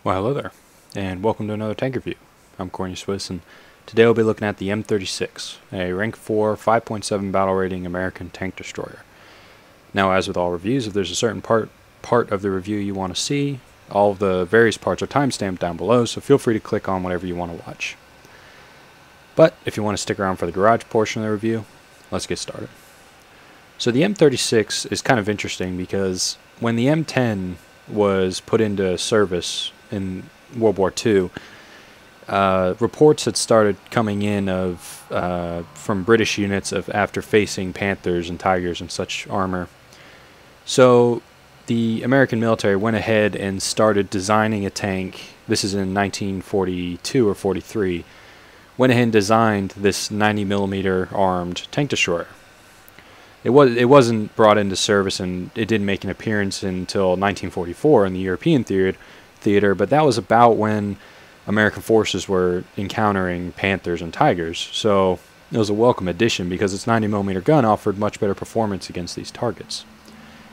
Well, hello there, and welcome to another tank review. I'm CornyBros, and today we'll be looking at the M36, a rank 4, 5.7 battle rating American tank destroyer. Now, as with all reviews, if there's a certain part of the review you want to see, all of the various parts are timestamped down below, so feel free to click on whatever you want to watch. But if you want to stick around for the garage portion of the review, let's get started. So the M36 is kind of interesting because when the M10 was put into service in World War II, reports had started coming in from British units after facing Panthers and Tigers and such armor. So the American military went ahead and started designing a tank. This is in 1942 or 43. Went ahead and designed this 90mm armed tank destroyer. It wasn't brought into service, and it didn't make an appearance until 1944 in the European theater, but that was about when American forces were encountering Panthers and Tigers, so it was a welcome addition because its 90mm gun offered much better performance against these targets.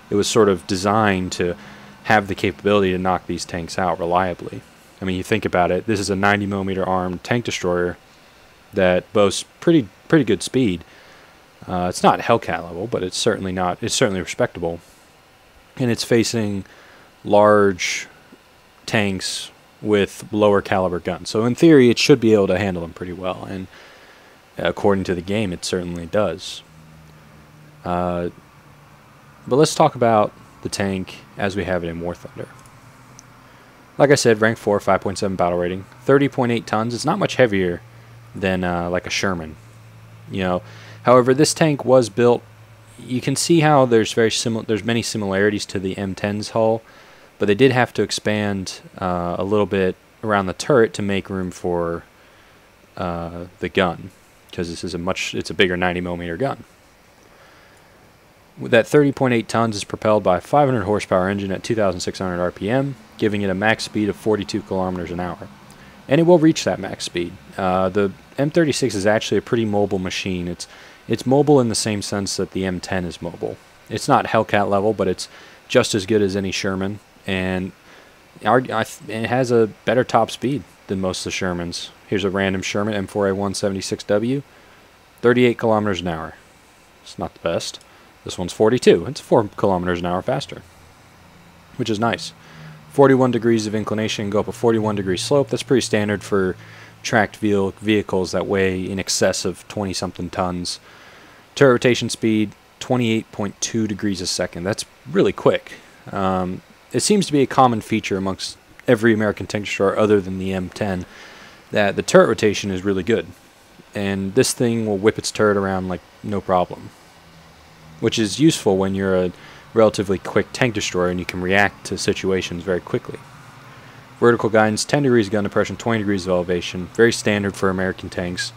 It was sort of designed to have the capability to knock these tanks out reliably. I mean, you think about it, this is a 90mm armed tank destroyer that boasts pretty good speed. It's not Hellcat level, but it's certainly respectable. And it's facing large tanks with lower caliber guns. So in theory, it should be able to handle them pretty well. And according to the game, it certainly does. But let's talk about the tank as we have it in War Thunder. Like I said, rank 4, 5.7 battle rating, 30.8 tons. It's not much heavier than like a Sherman. However, this tank was built. You can see how there's many similarities to the M10's hull, but they did have to expand a little bit around the turret to make room for the gun, because this is it's a bigger 90mm gun. That 30.8 tons is propelled by a 500 horsepower engine at 2,600 RPM, giving it a max speed of 42 kilometers an hour. And it will reach that max speed. The M36 is actually a pretty mobile machine. It's mobile in the same sense that the M10 is mobile. It's not Hellcat level, but it's just as good as any Sherman, and it has a better top speed than most of the Shermans. Here's a random Sherman M4A176W, 38 kilometers an hour. It's not the best. This one's 42. It's 4 kilometers an hour faster, which is nice. 41 degrees of inclination, go up a 41 degree slope. That's pretty standard for tracked vehicles that weigh in excess of 20-something tons. Turret rotation speed, 28.2 degrees a second. That's really quick. It seems to be a common feature amongst every American tank destroyer other than the M10 that the turret rotation is really good. And this thing will whip its turret around like no problem, which is useful when you're a relatively quick tank destroyer and you can react to situations very quickly. Vertical guidance, 10 degrees of gun depression, 20 degrees of elevation. Very standard for American tanks,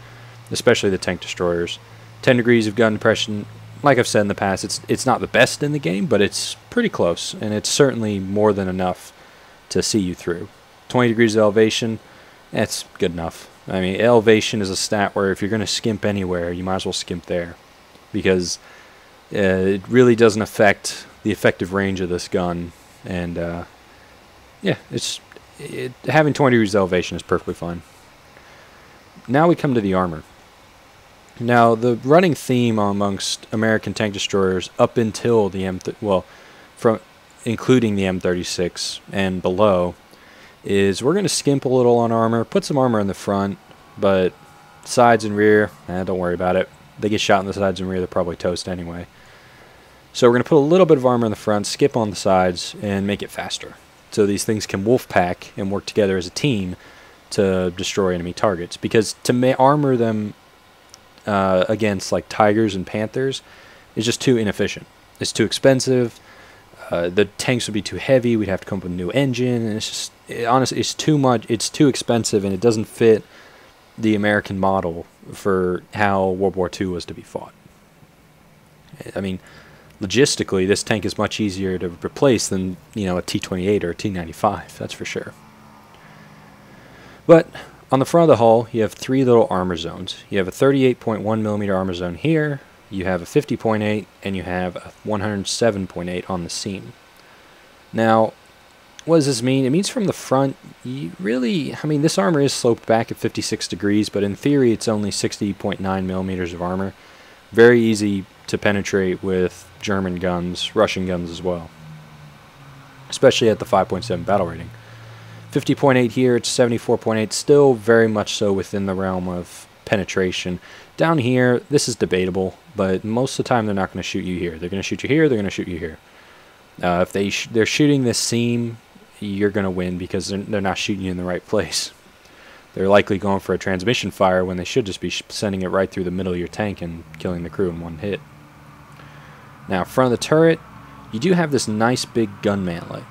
especially the tank destroyers. 10 degrees of gun depression, like I've said in the past, it's not the best in the game, but it's pretty close, and it's certainly more than enough to see you through. 20 degrees of elevation, that's good enough. I mean, elevation is a stat where if you're going to skimp anywhere, you might as well skimp there, because it really doesn't affect the effective range of this gun, and yeah, having 20 degrees of elevation is perfectly fine. Now we come to the armor. Now, the running theme amongst American tank destroyers up until the including the M36 and below, is we're going to skimp a little on armor, put some armor in the front, but sides and rear, don't worry about it. They get shot in the sides and rear, they're probably toast anyway. So we're going to put a little bit of armor in the front, skip on the sides, and make it faster. So these things can wolf pack and work together as a team to destroy enemy targets. Because to armor them against like Tigers and Panthers is just too inefficient. It's too expensive. The tanks would be too heavy. We'd have to come up with a new engine. And it's just, honestly, it's too much. It's too expensive, and it doesn't fit the American model for how World War II was to be fought. I mean, logistically, this tank is much easier to replace than, a T-28 or a T-95, that's for sure. But on the front of the hull, you have 3 little armor zones. You have a 38.1mm armor zone here, you have a 50.8, and you have a 107.8 on the seam. Now, what does this mean? It means from the front, you really, I mean, this armor is sloped back at 56 degrees, but in theory it's only 60.9 millimeters of armor. Very easy to penetrate with German guns, Russian guns as well, especially at the 5.7 battle rating. 50.8 here, it's 74.8, still very much so within the realm of penetration. Down here, this is debatable, but most of the time they're not going to shoot you here. They're going to shoot you here, they're going to shoot you here. If they're shooting this seam, you're going to win because they're not shooting you in the right place. They're likely going for a transmission fire when they should just be sending it right through the middle of your tank and killing the crew in one hit. Now, front of the turret, you do have this nice big gun mantlet.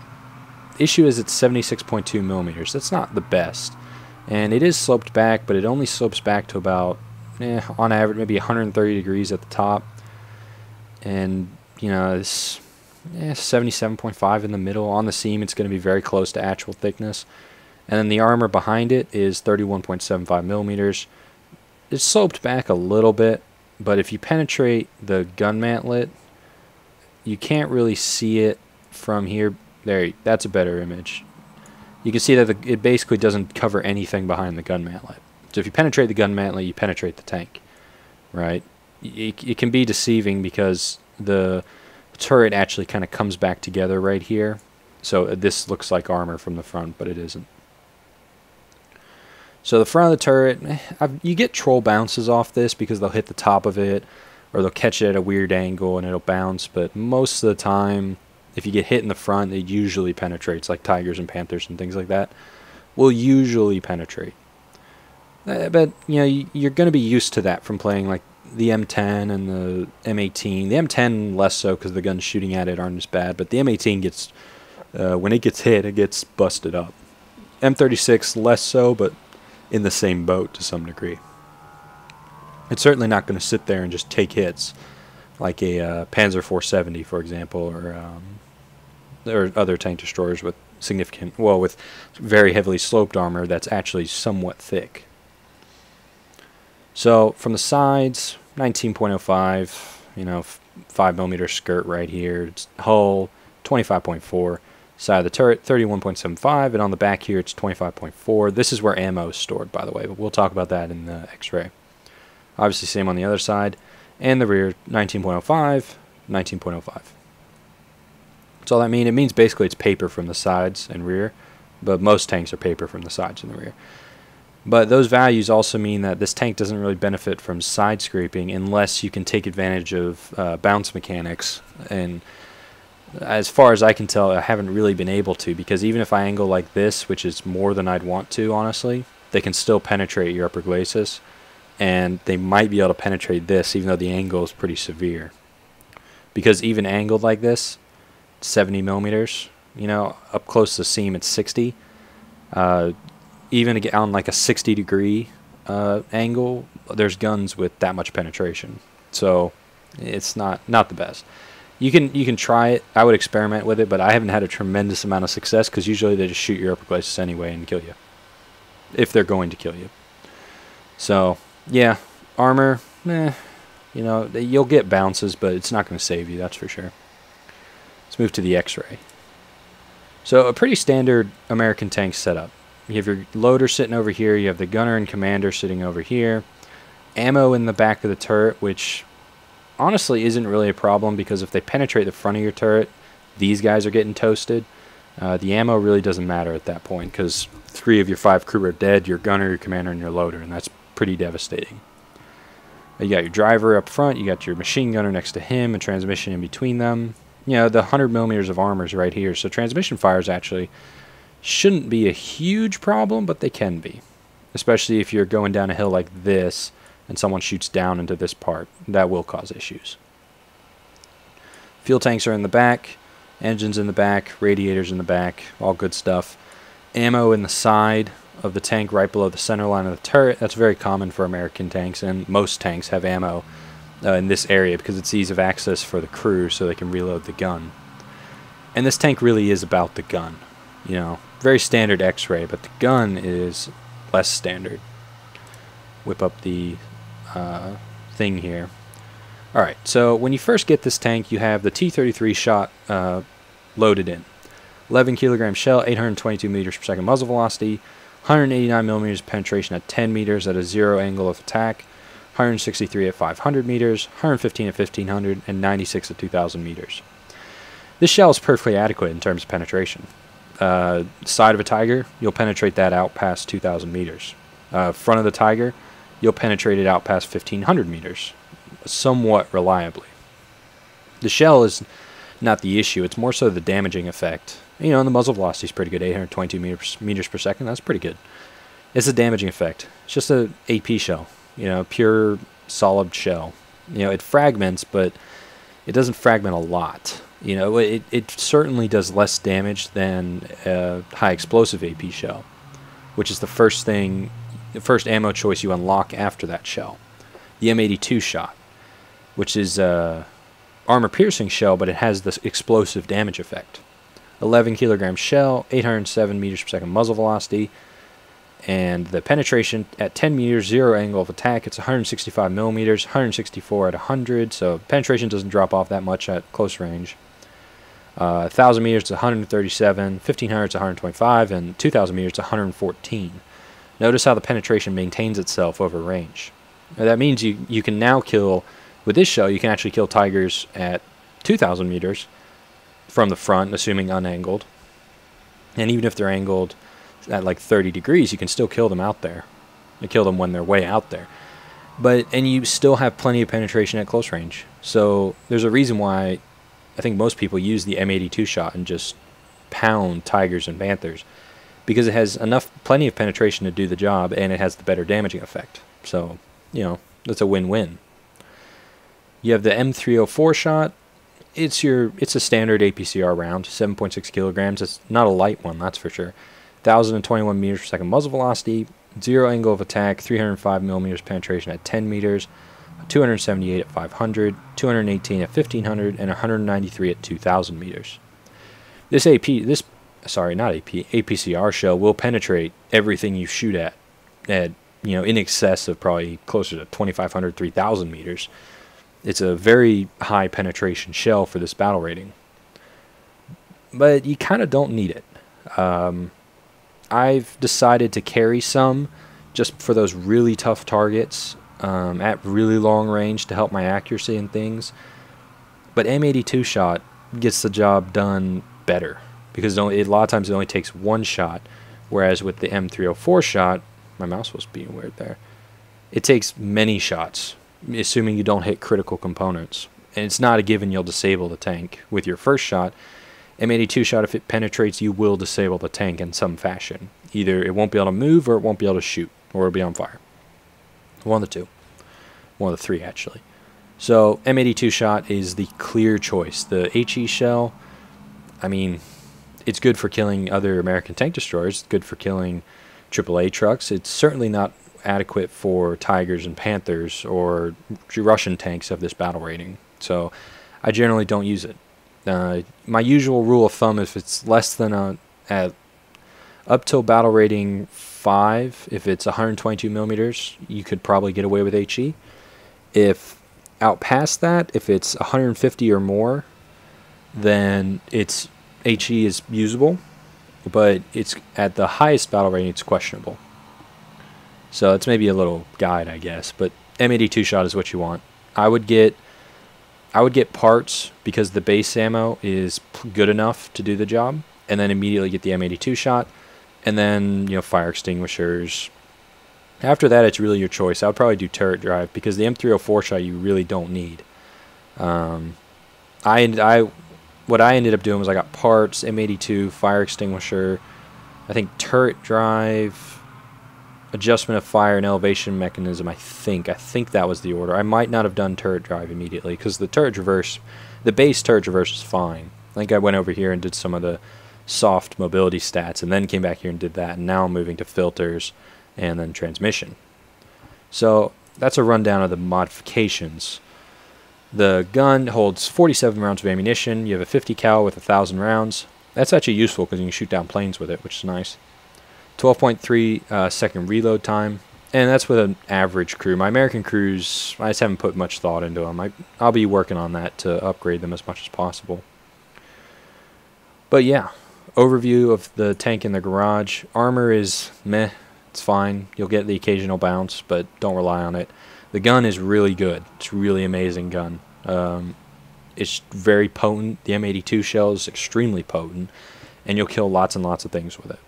Issue is it's 76.2 millimeters. That's not the best, and it is sloped back, but it only slopes back to about, on average, maybe 130 degrees at the top, and you know, it's 77.5 in the middle. On the seam, it's going to be very close to actual thickness, and then the armor behind it is 31.75 millimeters. It's sloped back a little bit, but if you penetrate the gun mantlet, you can't really see it from here. There, that's a better image. You can see that it basically doesn't cover anything behind the gun mantlet. So if you penetrate the gun mantlet, you penetrate the tank, right? It can be deceiving because the turret actually kind of comes back together right here. So this looks like armor from the front, but it isn't. So the front of the turret, you get troll bounces off this because they'll hit the top of it, or they'll catch it at a weird angle and it'll bounce, but most of the time, if you get hit in the front, it usually penetrates, like tigers and panthers and things like that will usually penetrate. But, you know, you're going to be used to that from playing like the M10 and the M18. The M10 less so because the guns shooting at it aren't as bad, but the M18 gets, when it gets hit, it gets busted up. M36 less so, but in the same boat to some degree. It's certainly not going to sit there and just take hits like a Panzer 470, for example, or other tank destroyers with significant, well, with very heavily sloped armor that's actually somewhat thick. So from the sides, 19.05, you know, 5mm skirt right here. It's hull 25.4. Side of the turret 31.75, and on the back here it's 25.4. This is where ammo is stored, by the way, but we'll talk about that in the X-ray. Obviously, same on the other side. And the rear, 19.05, 19.05. What's all that mean? It means basically it's paper from the sides and rear, but most tanks are paper from the sides and the rear. But those values also mean that this tank doesn't really benefit from side scraping unless you can take advantage of bounce mechanics. And as far as I can tell, I haven't really been able to, because even if I angle like this, which is more than I'd want to, honestly, they can still penetrate your upper glacis. And they might be able to penetrate this even though the angle is pretty severe. Because even angled like this, 70 millimeters, you know, up close to the seam it's 60. Even on like a 60 degree angle, there's guns with that much penetration. So it's not the best. You can try it. I would experiment with it, but I haven't had a tremendous amount of success because usually they just shoot your upper glacis anyway and kill you. If they're going to kill you. So yeah, armor, you know, you'll get bounces, but it's not going to save you, that's for sure. Let's move to the X-ray. So a pretty standard American tank setup. You have your loader sitting over here, you have the gunner and commander sitting over here, ammo in the back of the turret, which honestly isn't really a problem because if they penetrate the front of your turret, these guys are getting toasted. The ammo really doesn't matter at that point because 3 of your 5 crew are dead, your gunner, your commander, and your loader, and that's pretty devastating. You got your driver up front, you got your machine gunner next to him, and transmission in between them. You know, the 100 millimeters of armor is right here, so transmission fires actually shouldn't be a huge problem, but they can be. Especially if you're going down a hill like this, and someone shoots down into this part. That will cause issues. Fuel tanks are in the back, engines in the back, radiators in the back, all good stuff. Ammo in the side of the tank right below the center line of the turret. That's very common for American tanks, and most tanks have ammo in this area because it's ease of access for the crew so they can reload the gun. And this tank really is about the gun. You know, very standard X-ray, but the gun is less standard. Whip up the thing here. Alright, so when you first get this tank, you have the T-33 shot loaded in. 11 kilogram shell, 822 meters per second muzzle velocity, 189 millimeters penetration at 10 meters at a 0 angle of attack, 163 at 500 meters, 115 at 1500, and 96 at 2000 meters. This shell is perfectly adequate in terms of penetration. Side of a Tiger, you'll penetrate that out past 2,000 meters. Front of the Tiger, you'll penetrate it out past 1,500 meters, somewhat reliably. The shell is not the issue, it's more so the damaging effect. You know, and the muzzle velocity is pretty good, 822 meters per second, that's pretty good. It's a damaging effect. It's just a AP shell, you know, pure solid shell. You know, it fragments, but it doesn't fragment a lot. You know, it certainly does less damage than a high explosive AP shell, which is the first ammo choice you unlock after that shell. The M82 shot, which is a armor piercing shell, but it has this explosive damage effect. 11 kilogram shell, 807 meters per second muzzle velocity, and the penetration at 10 meters, 0 angle of attack, it's 165 millimeters, 164 at 100, so penetration doesn't drop off that much at close range. 1,000 meters to 137, 1,500 to 125, and 2,000 meters to 114. Notice how the penetration maintains itself over range. Now that means you can now kill, with this shell, you can actually kill tigers at 2,000 meters from the front, assuming unangled. And even if they're angled at like 30 degrees, you can still kill them out there. You kill them when they're way out there. And you still have plenty of penetration at close range. So there's a reason why I think most people use the M82 shot and just pound tigers and panthers, because it has plenty of penetration to do the job, and it has the better damaging effect. So, you know, that's a win-win. You have the M304 shot. It's a standard APCR round, 7.6 kilograms. It's not a light one, that's for sure. 1,021 meters per second muzzle velocity, 0 angle of attack, 305 millimeters penetration at 10 meters, 278 at 500, 218 at 1,500, and 193 at 2,000 meters. This APCR shell will penetrate everything you shoot at, you know, in excess of probably closer to 2,500, 3,000 meters. It's a very high penetration shell for this battle rating. But you kind of don't need it. I've decided to carry some just for those really tough targets at really long range to help my accuracy and things. But M82 shot gets the job done better, because a lot of times it only takes one shot, whereas with the M304 shot, my mouse was being weird there, it takes many shots, assuming you don't hit critical components. And it's not a given you'll disable the tank with your first shot. M82 shot, if it penetrates, you will disable the tank in some fashion. Either it won't be able to move, or it won't be able to shoot, or it'll be on fire. One of the two. One of the three, actually. So M82 shot is the clear choice. The HE shell, I mean, it's good for killing other American tank destroyers. It's good for killing AAA trucks. It's certainly not adequate for Tigers and Panthers or Russian tanks of this battle rating. So I generally don't use it. My usual rule of thumb, if it's less than up till battle rating 5, if it's 122 millimeters, you could probably get away with HE. If out past that, if it's 150 or more, then it's HE is usable, but it's at the highest battle rating, it's questionable. So it's maybe a little guide, I guess, but M82 shot is what you want. I would get parts, because the base ammo is good enough to do the job, and then immediately get the M82 shot, and then, you know, fire extinguishers. After that, it's really your choice. I would probably do turret drive, because the M304 shot you really don't need. What I ended up doing was I got parts, M82, fire extinguisher, I think turret drive, adjustment of fire, and elevation mechanism. I think that was the order. I might not have done turret drive immediately, because the turret traverse, the base turret traverse is fine. I think I went over here and did some of the soft mobility stats, and then came back here and did that, and now I'm moving to filters and then transmission. So that's a rundown of the modifications. The gun holds 47 rounds of ammunition. You have a 50 cal with 1,000 rounds. That's actually useful because you can shoot down planes with it, which is nice. 12.3 second reload time, and that's with an average crew. My American crews, I just haven't put much thought into them. I'll be working on that to upgrade them as much as possible. But yeah, Overview of the tank in the garage. Armor is meh. It's fine. You'll get the occasional bounce, but don't rely on it. The gun is really good. It's a really amazing gun. It's very potent. The M82 shell is extremely potent, and you'll kill lots and lots of things with it.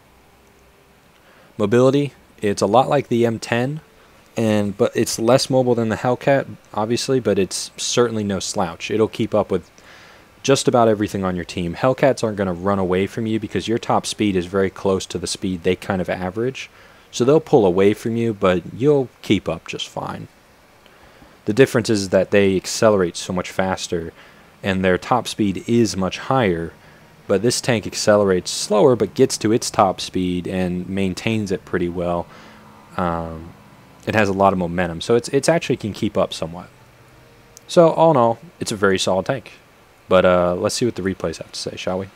Mobility, it's a lot like the M10, but it's less mobile than the Hellcat, obviously, but it's certainly no slouch. It'll keep up with just about everything on your team. Hellcats aren't going to run away from you because your top speed is very close to the speed they kind of average. So they'll pull away from you, but you'll keep up just fine. The difference is that they accelerate so much faster, and their top speed is much higher, but this tank accelerates slower but gets to its top speed and maintains it pretty well. It has a lot of momentum, so it's actually can keep up somewhat. So all in all, it's a very solid tank. But let's see what the replays have to say, shall we?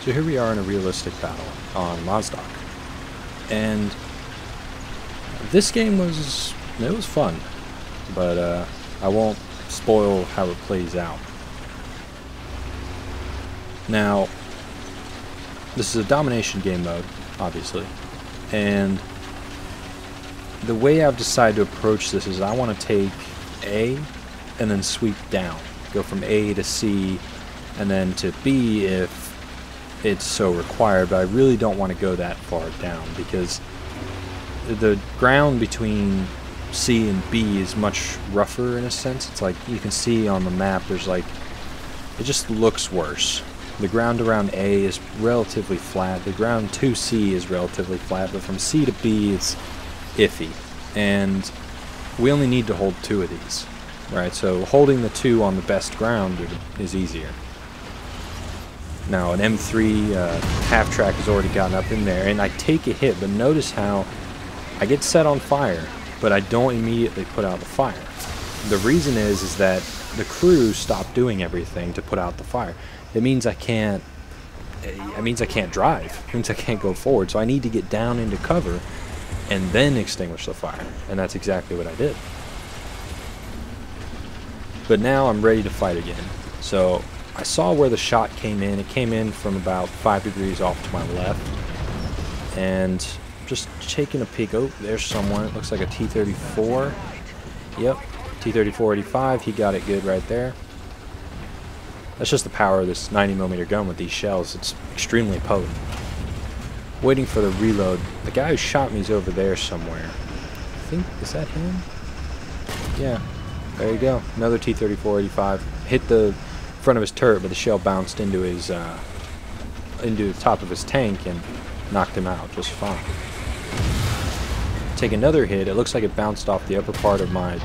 So here we are in a realistic battle on Mazdak. And this game was fun, but I won't spoil how it plays out. Now, this is a domination game mode, obviously, and the way I've decided to approach this is I want to take A and then sweep down. Go from A to C and then to B if it's so required, but I really don't want to go that far down because the ground between C and B is much rougher in a sense. It's like you can see on the map there's like, it just looks worse. The ground around A is relatively flat, the ground to C is relatively flat, but from C to B it's iffy, and we only need to hold 2 of these. Right, so holding the 2 on the best ground is easier. Now an M3 half track has already gotten up in there, and I take a hit, but notice how I get set on fire, but I don't immediately put out the fire. The reason is that the crew stopped doing everything to put out the fire. It means I can't drive. It means I can't go forward, so I need to get down into cover and then extinguish the fire, and that's exactly what I did. But now I'm ready to fight again. So I saw where the shot came in. It came in from about 5 degrees off to my left. And just taking a peek. Oh, there's someone. It looks like a T-34. Yep, T-34-85. He got it good right there. That's just the power of this 90mm gun with these shells. It's extremely potent. Waiting for the reload. The guy who shot me is over there somewhere. I think, is that him? Yeah. There you go, another T-34-85. Hit the front of his turret, but the shell bounced into his into the top of his tank and knocked him out just fine. Take another hit. It looks like it bounced off the upper part of my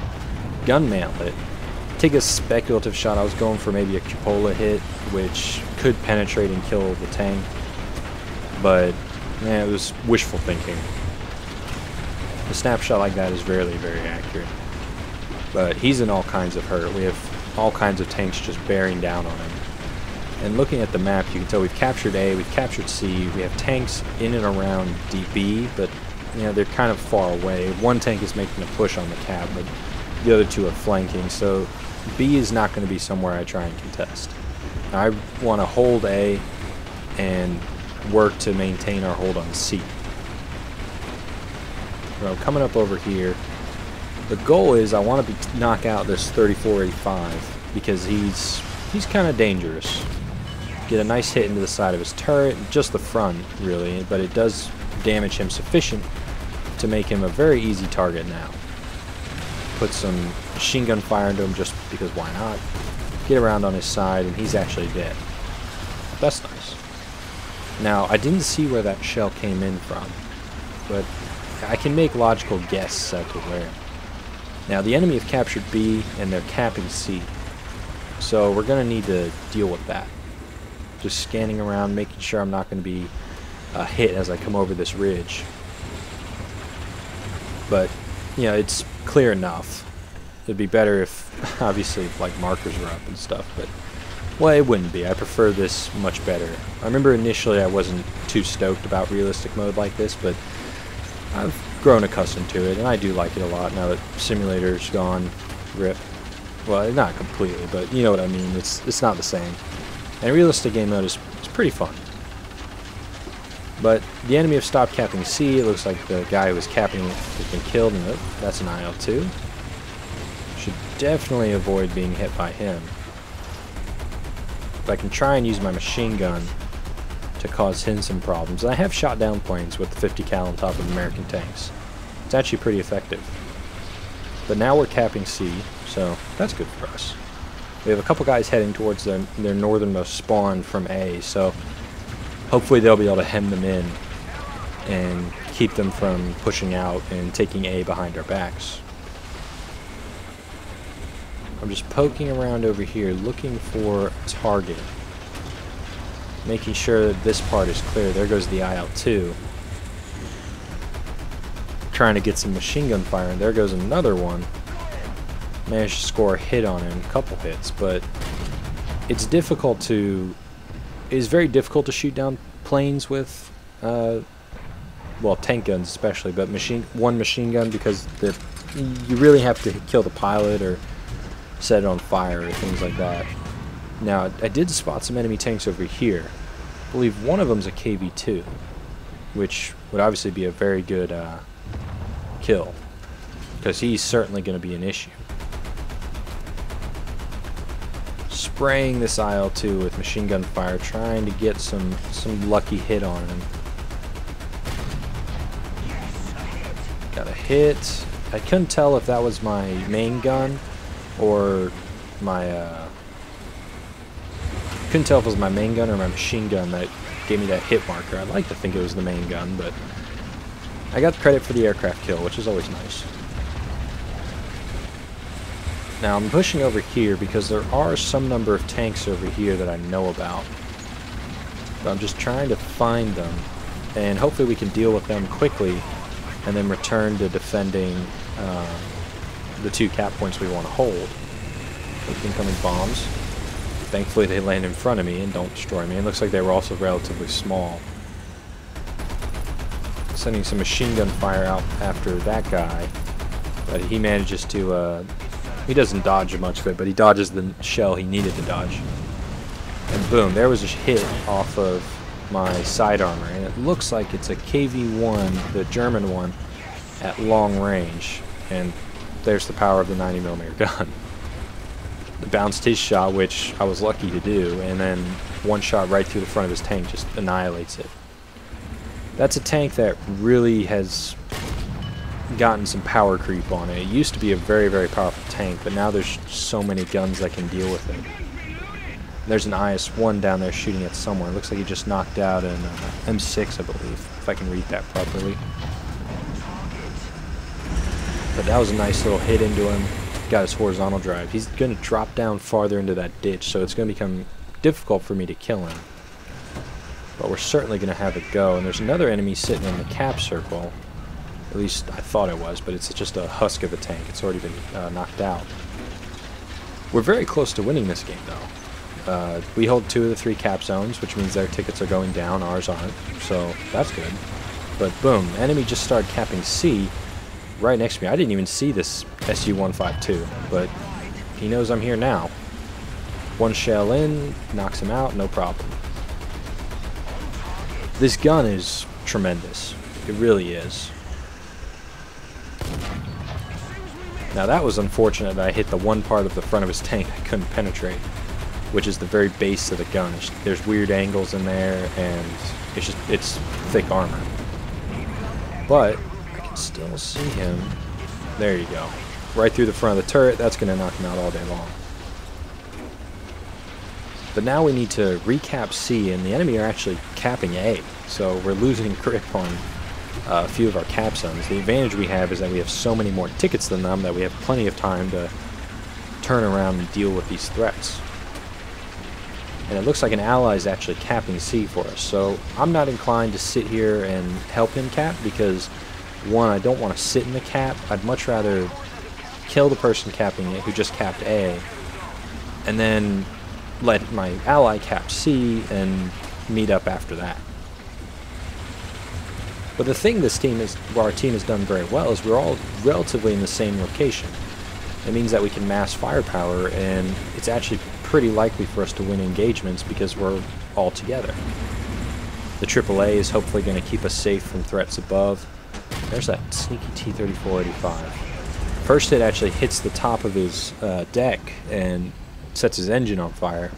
gun mantlet. Take a speculative shot. I was going for maybe a cupola hit, which could penetrate and kill the tank, but man, it was wishful thinking. A snapshot like that is rarely very accurate. But he's in all kinds of hurt. We have all kinds of tanks just bearing down on him. And looking at the map, you can tell we've captured A, we've captured C, we have tanks in and around DB, but you know, they're kind of far away. One tank is making a push on the cap, but the other 2 are flanking, so B is not going to be somewhere I try and contest. I want to hold A and work to maintain our hold on C. So coming up over here, the goal is I want to knock out this 3485 because he's kind of dangerous. Get a nice hit into the side of his turret, just the front really, but it does damage him sufficient to make him a very easy target now. Put some machine gun fire into him just because why not. Get around on his side and he's actually dead. That's nice. Now I didn't see where that shell came in from, but I can make logical guesses as to where. Now the enemy have captured B and they're capping C, so we're going to need to deal with that. Just scanning around, making sure I'm not going to be hit as I come over this ridge. But, you know, it's clear enough. It'd be better if, obviously, if, like, markers were up and stuff, but, well, it wouldn't be. I prefer this much better. I remember initially I wasn't too stoked about realistic mode like this, but I've grown accustomed to it, and I do like it a lot now that simulator's gone. RIP. Well, not completely, but you know what I mean. It's not the same. And realistic game mode is pretty fun. But the enemy have stopped capping C. It looks like the guy who was capping it has been killed, and that's an IL-2. Should definitely avoid being hit by him. But I can try and use my machine gun to cause him some problems. And I have shot down planes with the 50 cal on top of American tanks. It's actually pretty effective. But now we're capping C, so that's good for us. We have a couple guys heading towards their northernmost spawn from A, so hopefully they'll be able to hem them in and keep them from pushing out and taking A behind our backs. I'm just poking around over here looking for a target, making sure that this part is clear. There goes the IL-2. Trying to get some machine gun fire, and there goes another one. Managed to score a hit on him, a couple hits, but it's difficult to... It's very difficult to shoot down planes with, well, tank guns especially, but one machine gun, because you really have to kill the pilot or set it on fire or things like that. Now, I did spot some enemy tanks over here. I believe one of them's a KV-2, which would obviously be a very good kill, because he's certainly going to be an issue. Spraying this IL-2 with machine gun fire, trying to get some lucky hit on him. Got a hit. I couldn't tell if that was my main gun or my couldn't tell if it was my main gun or my machine gun that gave me that hit marker. I'd like to think it was the main gun, but I got credit for the aircraft kill, which is always nice. Now I'm pushing over here because there are some number of tanks over here that I know about. But I'm just trying to find them, and hopefully we can deal with them quickly and then return to defending the 2 cap points we want to hold. With incoming bombs. Thankfully they land in front of me and don't destroy me. It looks like they were also relatively small. Sending some machine gun fire out after that guy, but he manages to he doesn't dodge much of it, but he dodges the shell he needed to dodge. And boom, there was a hit off of my side armor, and it looks like it's a KV-1, the German one, at long range. And there's the power of the 90mm gun. It bounced his shot, which I was lucky to do, and then one shot right through the front of his tank just annihilates it. That's a tank that really has gotten some power creep on it. It used to be a very, very powerful tank, but now there's so many guns that can deal with it. There's an IS-1 down there shooting at someone. It looks like he just knocked out an M6, I believe, if I can read that properly. But that was a nice little hit into him. Got his horizontal drive. He's going to drop down farther into that ditch, so it's going to become difficult for me to kill him. But we're certainly going to have it go. And there's another enemy sitting in the cap circle. At least I thought it was, but it's just a husk of a tank. It's already been knocked out. We're very close to winning this game, though. We hold 2 of the 3 cap zones, which means their tickets are going down, ours aren't. So that's good. But boom, enemy just started capping C right next to me. I didn't even see this SU-152, but he knows I'm here now. One shell in, knocks him out, no problem. This gun is tremendous. It really is. Now that was unfortunate that I hit the one part of the front of his tank I couldn't penetrate, which is the very base of the gun. There's weird angles in there, and it's thick armor. But I can still see him. There you go. Right through the front of the turret. That's going to knock him out all day long. But now we need to recap C, and the enemy are actually capping A. So we're losing grip on a few of our cap zones. The advantage we have is that we have so many more tickets than them that we have plenty of time to turn around and deal with these threats. And it looks like an ally is actually capping C for us. So I'm not inclined to sit here and help him cap because, one, I don't want to sit in the cap. I'd much rather kill the person capping it who just capped A, and then let my ally cap C and meet up after that. But the thing our team has done very well is we're all relatively in the same location. It means that we can mass firepower, and it's actually pretty likely for us to win engagements because we're all together. The AAA is hopefully going to keep us safe from threats above. There's that sneaky T-34-85. First hit actually hits the top of his deck and sets his engine on fire.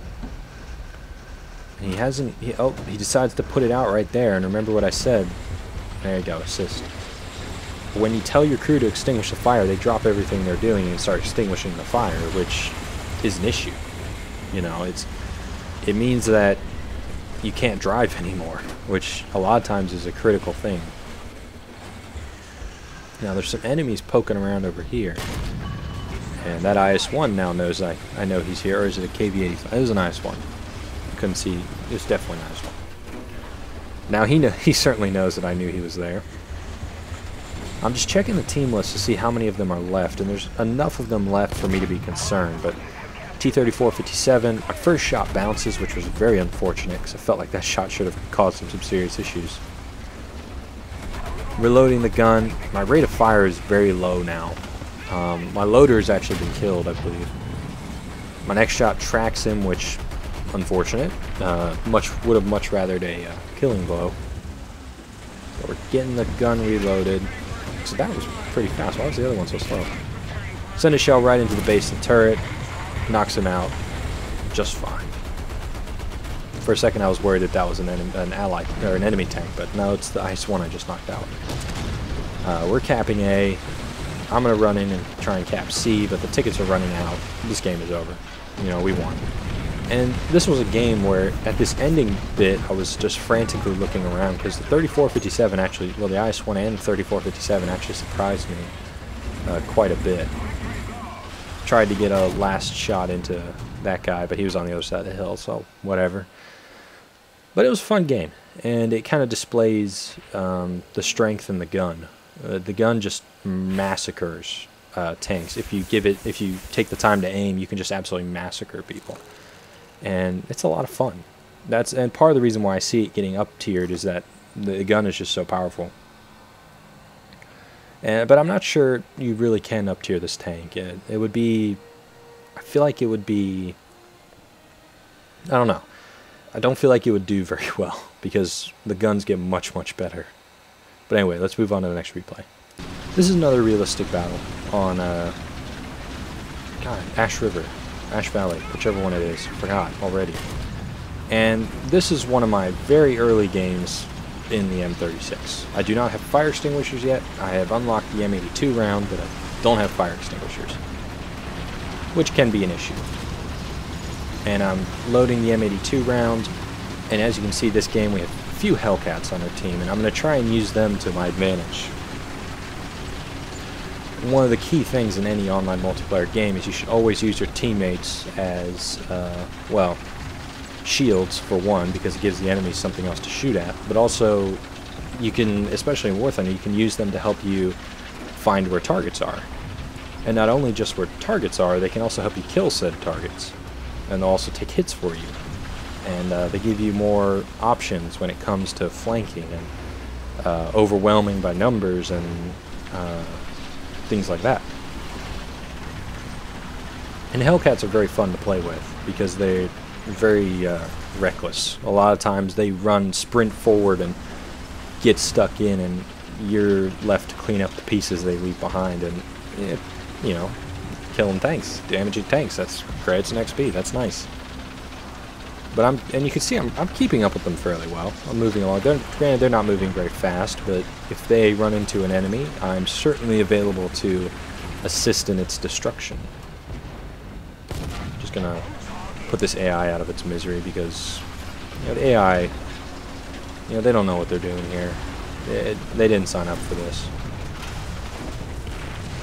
And he decides to put it out right there. And remember what I said. There you go, assist. When you tell your crew to extinguish the fire, they drop everything they're doing and start extinguishing the fire, which is an issue. You know, it means that you can't drive anymore, which a lot of times is a critical thing. Now there's some enemies poking around over here, and that IS-1 now knows I know he's here. Or is it a KV-85? It was an IS-1. Couldn't see. It's definitely an IS-1. Now he certainly knows that I knew he was there. I'm just checking the team list to see how many of them are left, and there's enough of them left for me to be concerned. But T-34-57, my first shot bounces, which was very unfortunate because I felt like that shot should have caused him some serious issues. Reloading the gun. My rate of fire is very low now. My loader has actually been killed, I believe. My next shot tracks him, which, unfortunate. Would have much rathered a killing blow. So we're getting the gun reloaded. So that was pretty fast. Why was the other one so slow? Send a shell right into the base of the turret. Knocks him out just fine. For a second I was worried that was an ally or an enemy tank, but no, it's the IS-1 I just knocked out. We're capping A. I'm gonna run in and try and cap C, but the tickets are running out. This game is over. You know, we won. And this was a game where at this ending bit I was just frantically looking around because the 34-57 actually, well, the IS-1 and the 34-57 actually surprised me quite a bit. Tried to get a last shot into that guy, but he was on the other side of the hill, so whatever. But it was a fun game, and it kind of displays the strength in the gun. The gun just massacres tanks. If you take the time to aim, you can just absolutely massacre people, and it's a lot of fun. And part of the reason why I see it getting up tiered is that the gun is just so powerful. But I'm not sure you really can up tier this tank. It would be, I feel like it would be, I don't know. I don't feel like it would do very well because the guns get much, much better. But anyway, let's move on to the next replay. This is another realistic battle on, Ash River, Ash Valley, whichever one it is. Forgot already. And this is one of my very early games in the M36. I do not have fire extinguishers yet. I have unlocked the M82 round, but I don't have fire extinguishers, which can be an issue. And I'm loading the M82 round, and as you can see, this game we have a few Hellcats on our team, and I'm going to try and use them to my advantage. One of the key things in any online multiplayer game is you should always use your teammates as, well, shields for one, because it gives the enemy something else to shoot at, but also you can, especially in War Thunder, you can use them to help you find where targets are. And not only just where targets are, they can also help you kill said targets, and they'll also take hits for you, and they give you more options when it comes to flanking and overwhelming by numbers and things like that. And Hellcats are very fun to play with because they're very reckless. A lot of times they sprint forward and get stuck in, and you're left to clean up the pieces they leave behind, and you know, killing tanks, damaging tanks. That's credits and XP. That's nice. But and you can see I'm keeping up with them fairly well. I'm moving along. Granted, they're not moving very fast, but if they run into an enemy, I'm certainly available to assist in its destruction. Just gonna put this AI out of its misery because, you know, the AI, you know, they don't know what they're doing here. They didn't sign up for this.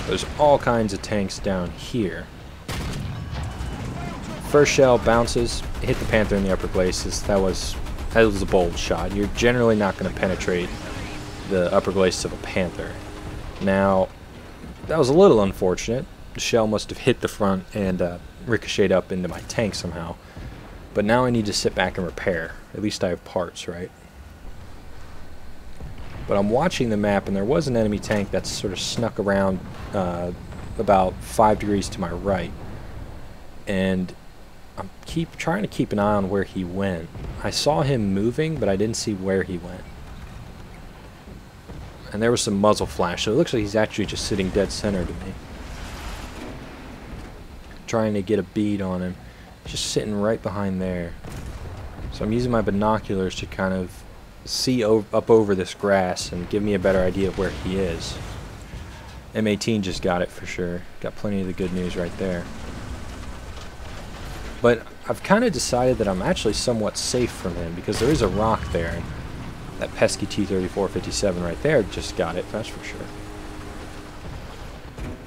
There's all kinds of tanks down here. First shell bounces, hit the Panther in the upper glacis. That was a bold shot. You're generally not going to penetrate the upper glacis of a Panther. Now, that was a little unfortunate. The shell must have hit the front and ricocheted up into my tank somehow. But now I need to sit back and repair. At least I have parts, right? But I'm watching the map, and there was an enemy tank that sort of snuck around about 5 degrees to my right. And I'm trying to keep an eye on where he went. I saw him moving, but I didn't see where he went. And there was some muzzle flash, so it looks like he's actually just sitting dead center to me. Trying to get a bead on him. Just sitting right behind there. So I'm using my binoculars to kind of see up over this grass and give me a better idea of where he is. M18 just got it for sure. Got plenty of the good news right there. But I've kind of decided that I'm actually somewhat safe from him because there is a rock there. And that pesky T-34-57 right there just got it, that's for sure.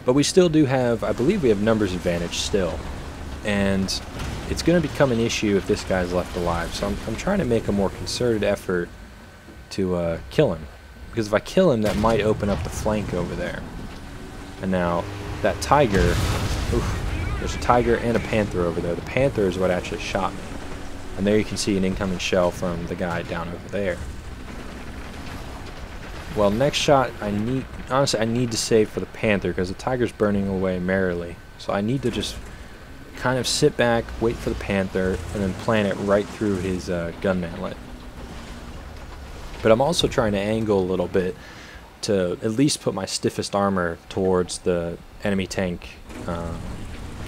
But we still do have, I believe we have numbers advantage still. And it's going to become an issue if this guy's left alive. So I'm trying to make a more concerted effort to kill him. Because if I kill him, that might open up the flank over there. And now, that tiger, oof, there's a tiger and a panther over there. The panther is what actually shot me. And there you can see an incoming shell from the guy down over there. Well, next shot, honestly, I need to save for the panther because the tiger's burning away merrily. So I need to just kind of sit back, wait for the panther, and then plant it right through his gun mantlet. But I'm also trying to angle a little bit to at least put my stiffest armor towards the enemy tank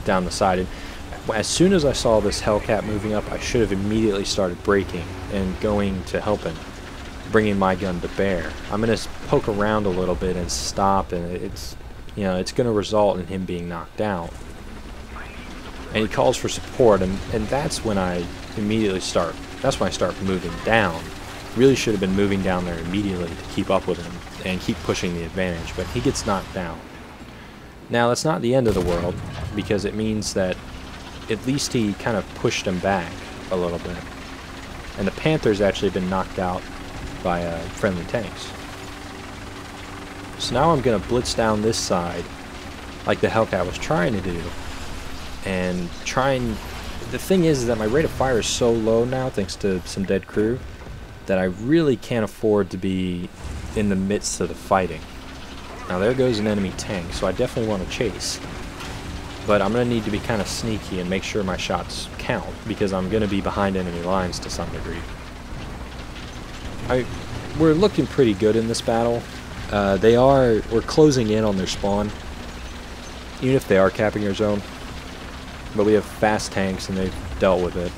down the side. And as soon as I saw this Hellcat moving up, I should have immediately started braking and going to help him, bringing my gun to bear. I'm going to poke around a little bit and stop, and it's going to result in him being knocked out. And he calls for support, and that's when I immediately start. That's when I start moving down. Really should have been moving down there immediately to keep up with him and keep pushing the advantage, but he gets knocked down. Now, that's not the end of the world, because it means that at least he kind of pushed him back a little bit. And the Panther's actually been knocked out by friendly tanks. So now I'm going to blitz down this side like the Hellcat was trying to do. And the thing is that my rate of fire is so low now, thanks to some dead crew, that I really can't afford to be in the midst of the fighting. Now there goes an enemy tank, so I definitely want to chase. But I'm going to need to be kind of sneaky and make sure my shots count, because I'm going to be behind enemy lines to some degree. We're looking pretty good in this battle. We're closing in on their spawn, even if they are capping our zone. But we have fast tanks and they've dealt with it.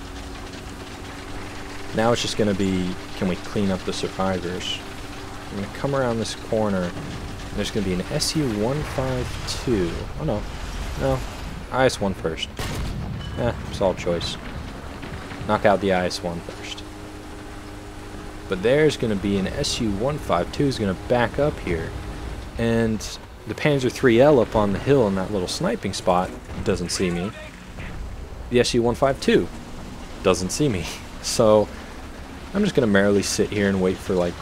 Now it's just going to be, can we clean up the survivors? I'm going to come around this corner, and there's going to be an SU-152. Oh no, IS-1 first. Solid choice. Knock out the IS-1 first. But there's going to be an SU-152 is going to back up here, and the Panzer 3L up on the hill in that little sniping spot doesn't see me. The SU-152 doesn't see me. So I'm just going to merrily sit here and wait for like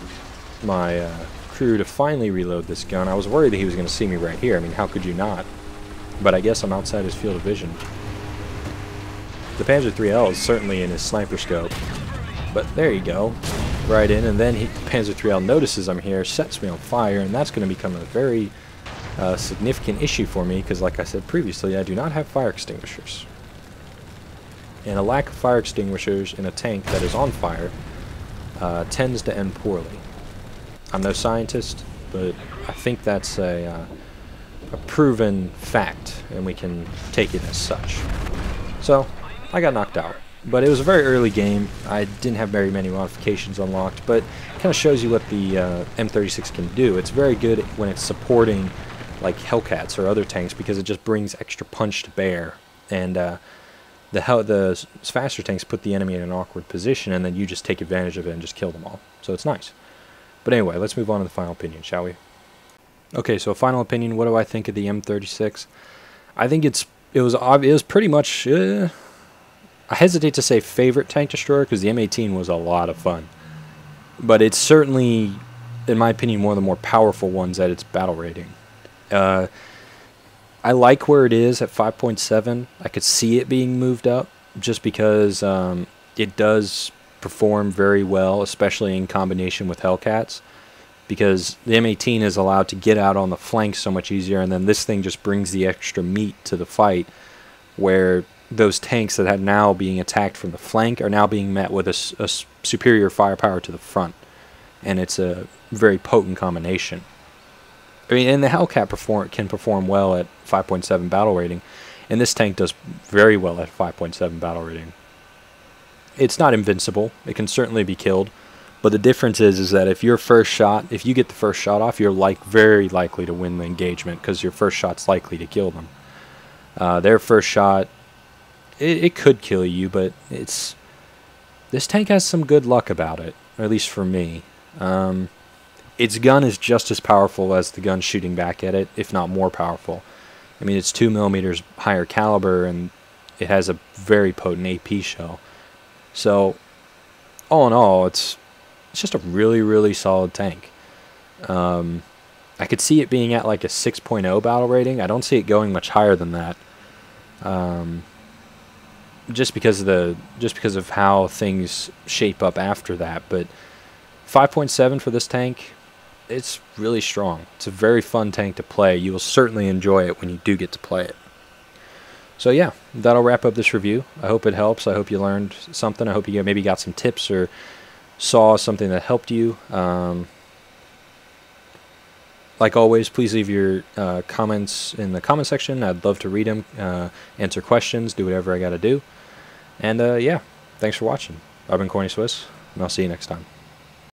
my crew to finally reload this gun. I was worried that he was going to see me right here. I mean, how could you not? But I guess I'm outside his field of vision. The Panzer 3L is certainly in his sniper scope. But there you go. Right in, and then Panzer 3L notices I'm here, sets me on fire, and that's going to become a very significant issue for me, because like I said previously, I do not have fire extinguishers. And a lack of fire extinguishers in a tank that is on fire tends to end poorly. I'm no scientist, but I think that's a proven fact, and we can take it as such. So, I got knocked out. But it was a very early game. I didn't have very many modifications unlocked, but it kind of shows you what the M36 can do. It's very good when it's supporting like Hellcats or other tanks, because it just brings extra punch to bear. And the faster tanks put the enemy in an awkward position, and then you just take advantage of it and just kill them all. So it's nice. But anyway, let's move on to the final opinion, shall we? Okay, so final opinion. What do I think of the M36? I think it was pretty much. I hesitate to say favorite tank destroyer, because the M18 was a lot of fun. But it's certainly, in my opinion, one of the more powerful ones at its battle rating. I like where it is at 5.7. I could see it being moved up, just because it does perform very well, especially in combination with Hellcats. Because the M18 is allowed to get out on the flanks so much easier, and then this thing just brings the extra meat to the fight, where those tanks that are now being attacked from the flank are now being met with a superior firepower to the front, and it's a very potent combination. I mean, and the Hellcat can perform well at 5.7 battle rating, and this tank does very well at 5.7 battle rating. It's not invincible. It can certainly be killed, but the difference is that if you get the first shot off, you're very likely to win the engagement because your first shot's likely to kill them. Their first shot, it could kill you, but this tank has some good luck about it, or at least for me. Its gun is just as powerful as the gun shooting back at it, if not more powerful. I mean, it's 2mm higher caliber, and it has a very potent AP shell. So, all in all, it's just a really, really solid tank. I could see it being at like a 6.0 battle rating. I don't see it going much higher than that. Just because of how things shape up after that. But 5.7 for this tank, it's really strong. It's a very fun tank to play. You will certainly enjoy it when you do get to play it. So yeah, that'll wrap up this review. I hope it helps. I hope you learned something. I hope you maybe got some tips or saw something that helped you. Like always, please leave your comments in the comment section. I'd love to read them, answer questions, do whatever I got to do. And yeah, thanks for watching. I've been Corny Swiss, and I'll see you next time.